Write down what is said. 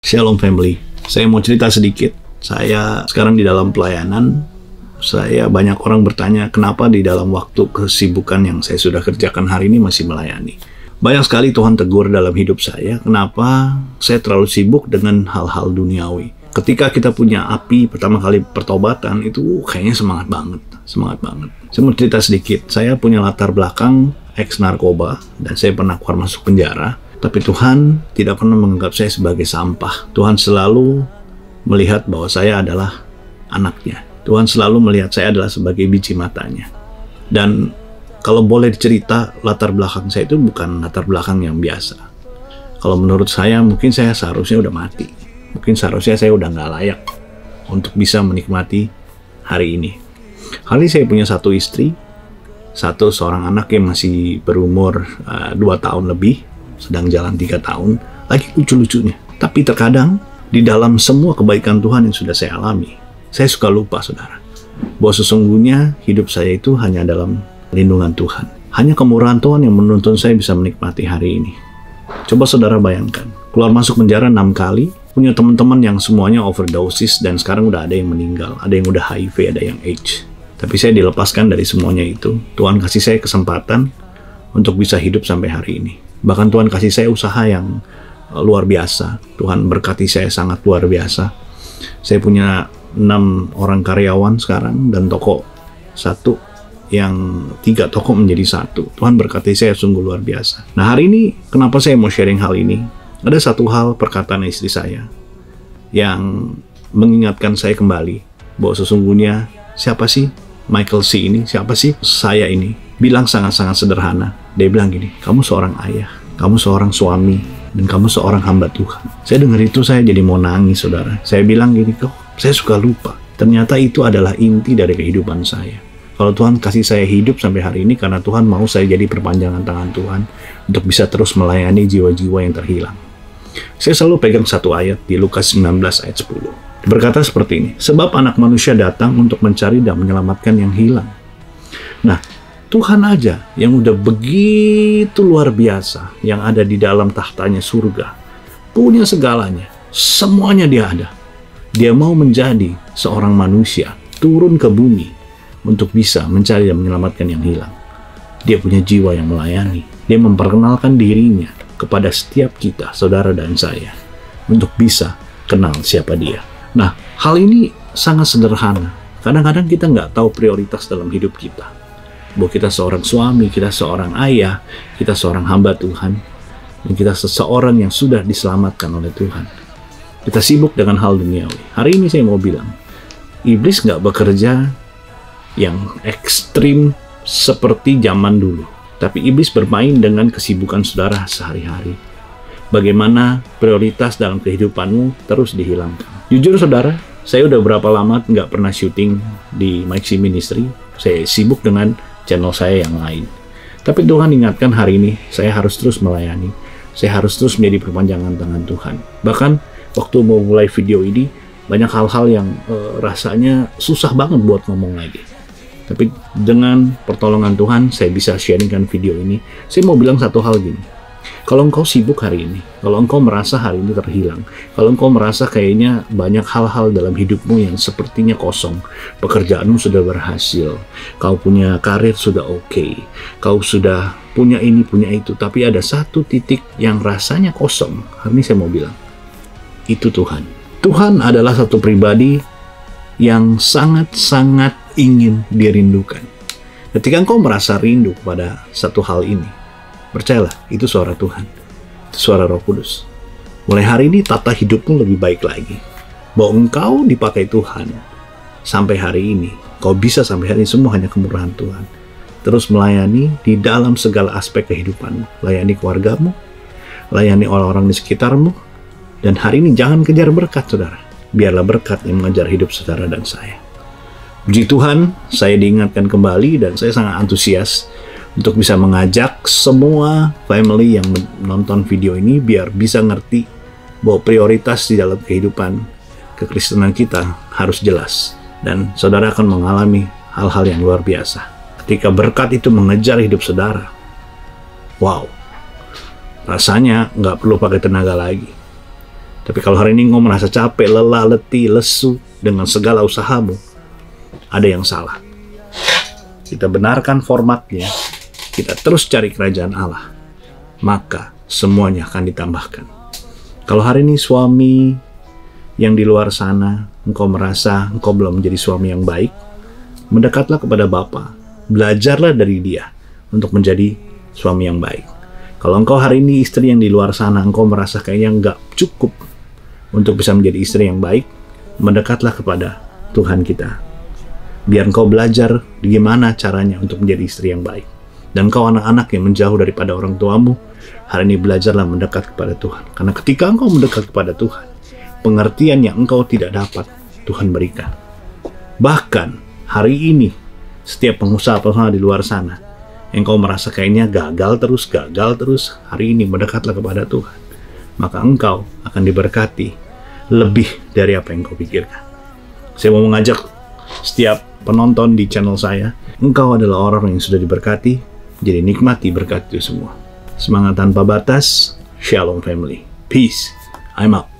Shalom family, saya mau cerita sedikit. Saya sekarang di dalam pelayanan. Saya banyak orang bertanya kenapa di dalam waktu kesibukan yang saya sudah kerjakan hari ini masih melayani. Banyak sekali Tuhan tegur dalam hidup saya, kenapa saya terlalu sibuk dengan hal-hal duniawi. Ketika kita punya api pertama kali pertobatan itu kayaknya semangat banget. Saya mau cerita sedikit. Saya punya latar belakang ex narkoba dan saya pernah keluar masuk penjara. Tapi Tuhan tidak pernah menganggap saya sebagai sampah. Tuhan selalu melihat bahwa saya adalah anaknya. Tuhan selalu melihat saya adalah sebagai biji matanya. Dan kalau boleh dicerita, latar belakang saya itu bukan latar belakang yang biasa. Kalau menurut saya, mungkin saya seharusnya udah mati. Mungkin seharusnya saya udah nggak layak untuk bisa menikmati hari ini. Hari ini saya punya satu istri, seorang anak yang masih berumur 2 tahun lebih, sedang jalan 3 tahun, lagi lucu-lucunya. Tapi terkadang, di dalam semua kebaikan Tuhan yang sudah saya alami, saya suka lupa, saudara, bahwa sesungguhnya hidup saya itu hanya dalam lindungan Tuhan. Hanya kemurahan Tuhan yang menuntun saya bisa menikmati hari ini. Coba saudara bayangkan, keluar masuk penjara 6 kali, punya teman-teman yang semuanya overdosis, dan sekarang udah ada yang meninggal, ada yang udah HIV, ada yang AIDS. Tapi saya dilepaskan dari semuanya itu. Tuhan kasih saya kesempatan untuk bisa hidup sampai hari ini. Bahkan Tuhan kasih saya usaha yang luar biasa. Tuhan berkati saya sangat luar biasa. Saya punya 6 orang karyawan sekarang dan toko 1, yang 3 toko menjadi 1. Tuhan berkati saya sungguh luar biasa. Nah, hari ini kenapa saya mau sharing hal ini? Ada satu hal perkataan istri saya yang mengingatkan saya kembali bahwa sesungguhnya siapa sih Michael C. ini? Siapa sih saya ini? Bilang sangat-sangat sederhana. Dia bilang gini, kamu seorang ayah, kamu seorang suami, dan kamu seorang hamba Tuhan. Saya dengar itu saya jadi mau nangis, saudara. Saya bilang gini, kok saya suka lupa. Ternyata itu adalah inti dari kehidupan saya. Kalau Tuhan kasih saya hidup sampai hari ini karena Tuhan mau saya jadi perpanjangan tangan Tuhan untuk bisa terus melayani jiwa-jiwa yang terhilang. Saya selalu pegang satu ayat di Lukas 19 ayat 10. Berkata seperti ini, sebab anak manusia datang untuk mencari dan menyelamatkan yang hilang. Nah, Tuhan aja yang udah begitu luar biasa, yang ada di dalam tahtanya surga, punya segalanya, semuanya dia ada. Dia mau menjadi seorang manusia, turun ke bumi untuk bisa mencari dan menyelamatkan yang hilang. Dia punya jiwa yang melayani. Dia memperkenalkan dirinya kepada setiap kita, saudara dan saya, untuk bisa kenal siapa dia. Nah, hal ini sangat sederhana. Kadang-kadang kita nggak tahu prioritas dalam hidup kita. Bahwa kita seorang suami, kita seorang ayah, kita seorang hamba Tuhan, dan kita seseorang yang sudah diselamatkan oleh Tuhan. Kita sibuk dengan hal duniawi. Hari ini saya mau bilang, iblis nggak bekerja yang ekstrim seperti zaman dulu. Tapi iblis bermain dengan kesibukan saudara sehari-hari. Bagaimana prioritas dalam kehidupanmu terus dihilangkan. Jujur saudara, saya udah berapa lama nggak pernah syuting di Mike C Ministry. Saya sibuk dengan channel saya yang lain. Tapi Tuhan ingatkan hari ini, saya harus terus melayani. Saya harus terus menjadi perpanjangan tangan Tuhan. Bahkan waktu mau mulai video ini, banyak hal-hal yang rasanya susah banget buat ngomong lagi. Tapi dengan pertolongan Tuhan, saya bisa sharingkan video ini. Saya mau bilang satu hal gini. Kalau engkau sibuk hari ini, kalau engkau merasa hari ini terhilang, kalau engkau merasa kayaknya banyak hal-hal dalam hidupmu yang sepertinya kosong, pekerjaanmu sudah berhasil, kau punya karir sudah oke, kau sudah punya ini, punya itu, tapi ada satu titik yang rasanya kosong, hari ini saya mau bilang, itu Tuhan. Tuhan adalah satu pribadi yang sangat-sangat ingin dirindukan. Ketika engkau merasa rindu kepada satu hal ini, percayalah, itu suara Tuhan. Itu suara Roh Kudus. Mulai hari ini tata hidupmu lebih baik lagi. Bahwa engkau dipakai Tuhan sampai hari ini. Kau bisa sampai hari ini semua hanya kemurahan Tuhan. Terus melayani di dalam segala aspek kehidupanmu. Layani keluargamu, layani orang-orang di sekitarmu. Dan hari ini jangan kejar berkat, saudara. Biarlah berkat yang mengejar hidup saudara dan saya. Puji Tuhan, saya diingatkan kembali dan saya sangat antusias untuk bisa mengajak semua family yang menonton video ini biar bisa ngerti bahwa prioritas di dalam kehidupan kekristenan kita harus jelas. Dan saudara akan mengalami hal-hal yang luar biasa. Ketika berkat itu mengejar hidup saudara, wow, rasanya nggak perlu pakai tenaga lagi. Tapi kalau hari ini engkau merasa capek, lelah, letih, lesu dengan segala usahamu, ada yang salah. Kita benarkan formatnya, kita terus cari kerajaan Allah, maka semuanya akan ditambahkan. Kalau hari ini suami yang di luar sana, engkau merasa engkau belum menjadi suami yang baik, mendekatlah kepada Bapa, belajarlah dari Dia untuk menjadi suami yang baik. Kalau engkau hari ini istri yang di luar sana, engkau merasa kayaknya nggak cukup untuk bisa menjadi istri yang baik, mendekatlah kepada Tuhan kita. Biar engkau belajar gimana caranya untuk menjadi istri yang baik. Dan engkau anak-anak yang menjauh daripada orang tuamu, hari ini belajarlah mendekat kepada Tuhan. Karena ketika engkau mendekat kepada Tuhan, pengertian yang engkau tidak dapat, Tuhan berikan. Bahkan hari ini, setiap pengusaha-pengusaha di luar sana, engkau merasa kayaknya gagal terus, hari ini mendekatlah kepada Tuhan. Maka engkau akan diberkati lebih dari apa yang engkau pikirkan. Saya mau mengajak setiap penonton di channel saya, engkau adalah orang yang sudah diberkati, jadi nikmati berkat itu semua. Semangat tanpa batas, Shalom family. Peace. I'm out.